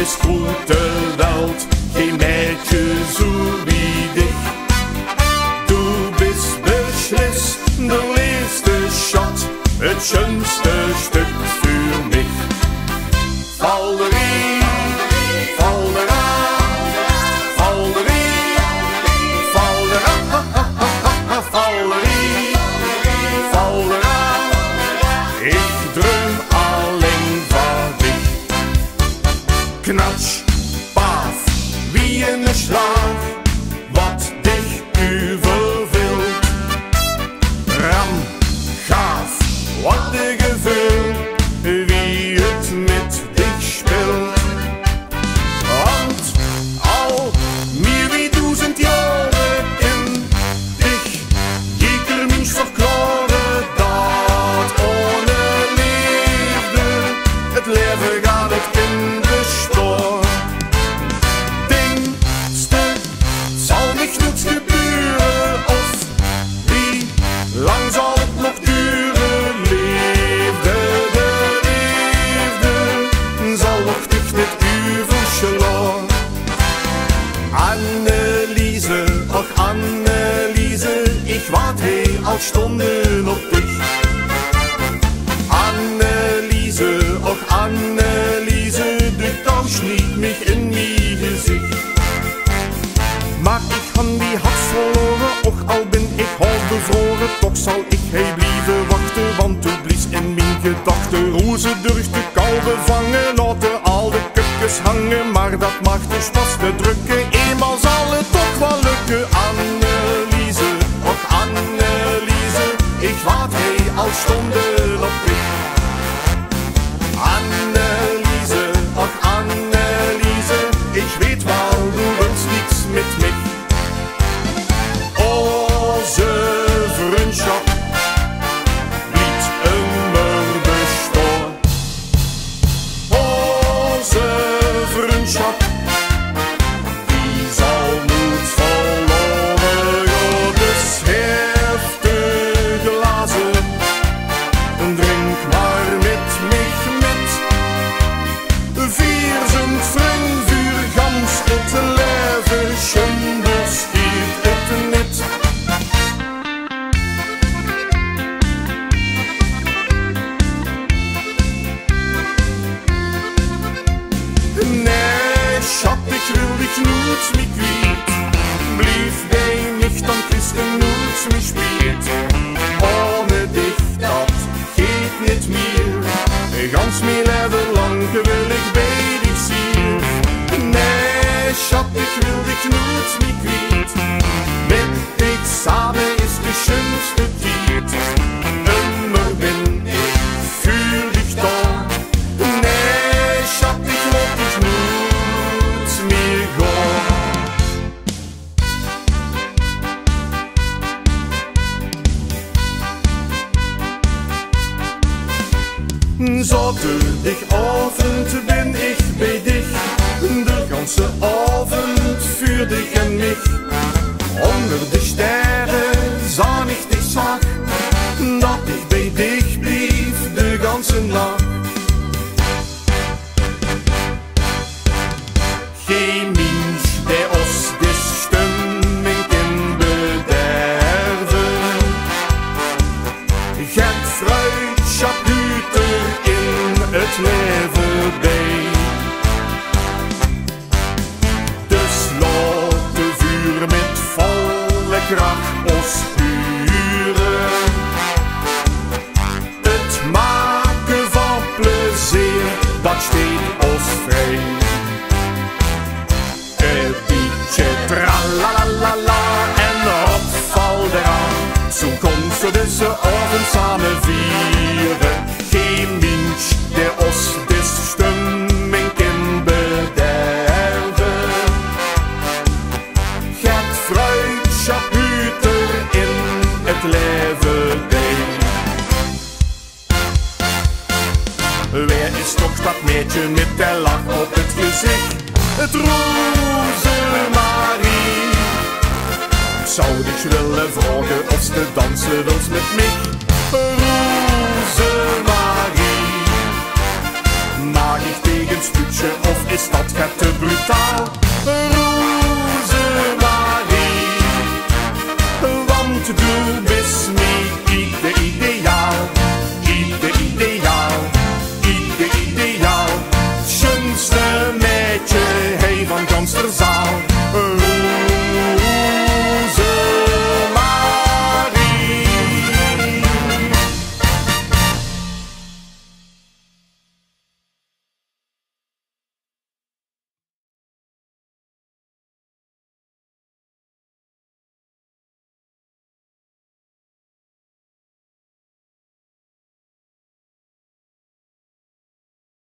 is goed de welt, geen meidje zo wie dich. Du bist beslist de eerste schat, het schönste stuk voor mich. Valerie, Valdera, Valerie, Valdera, Valerie, Valdera. Ik droom alleen van dich. Knatsch, paaf, wie in de slag, wat dich u verveelt. Ram, gaaf, wat de gevoel, wie het met dich speelt. Want al meer wie 1000 jaren in dich, jeker mens verklaren dat ohne liefde het leven gaat het in de stoor. Denkste, zal mich niets gebeuren of wie lang zal het nog duren? Liefde, de liefde zal nog dich niet overslaan. Anneliese, och Anneliese, ich wart hey al Stunden op dich. Anneliese, och Anneliese, du tausch niet mich in mijn gezicht. Maar ik han die hart verloren, och al ben ik half bevroren, toch zal ik hey blijven wachten, want du blies in mijn gedachten. Rozen durch de kou bevangen, laten al de kupjes hangen, maar dat maakt de spas te drukken, eenmaal zal het toch wel lukken. Anneliese, och Anneliese, ik wacht hey al Stunden op dich. Anneliese, och Anneliese, ich weet wel, du willst nichts mit mich. Onze vriendschap blieb immer bestaan. Onze vriendschap, die zal niet verloren. Ja, dus heftig glazen, drink maar met mich mit. Wir sind Freund für ganz het leven, schön besteht het niet. Nee, Schat, ich will dich nooit meer kwijt. Blijf bij mich, dan is er nooit meer spijt. Ohne dich, dat geht niet meer. Gans mijn leven lang wil ik bij dich zien. Nee, Schat, ich will dich nooit meer kwijt. Met dich samen is de schönste tijd. Immer bin ich für dich da. Nee, Schat, ich laat dich nooit meer gaan. Zaterdagavond ben ich bij dich, de ganze Abend für dich en mich. Onder de sterren zag ich dich zag, dat ich bij dich blieb de ganze Nacht. Geen mens der ons de stemming kan bederven. Geen vriendschap houdt er in het leven bij. Dus laat de vuur met volle kracht ons vuren. Het maken van plezier, dat steekt ons vrij. Een beetje tralalala en opval eraan. Zo komt ze deze avond samen vieren. Geen mens der ons de stemming kan bederven. Geen vriendschap houdt er in het leven bij. Wer is toch dat meisje met de lach op het gezicht? Het Rosemarie. Ik zou dich willen vragen of ze dansen wilt met mij. Rosemarie.